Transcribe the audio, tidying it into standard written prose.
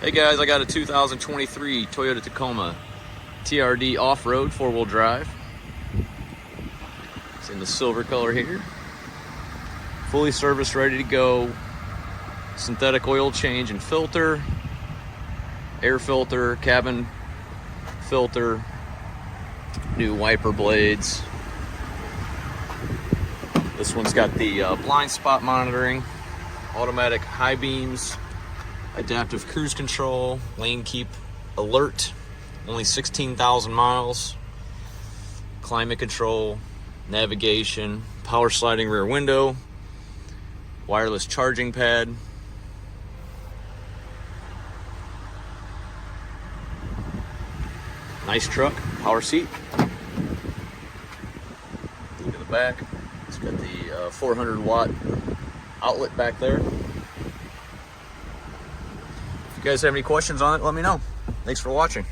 Hey guys, I got a 2023 Toyota Tacoma TRD off-road 4-wheel drive. It's in the silver color here. Fully serviced, ready to go. Synthetic oil change and filter, air filter, cabin filter, new wiper blades. This one's got the blind spot monitoring, automatic high beams, adaptive cruise control, lane keep alert, only 16,000 miles, climate control, navigation, power sliding rear window, wireless charging pad. Nice truck, power seat. Look at the back. It's got the 400 watt outlet back there. If you guys have any questions on it, let me know. Thanks for watching.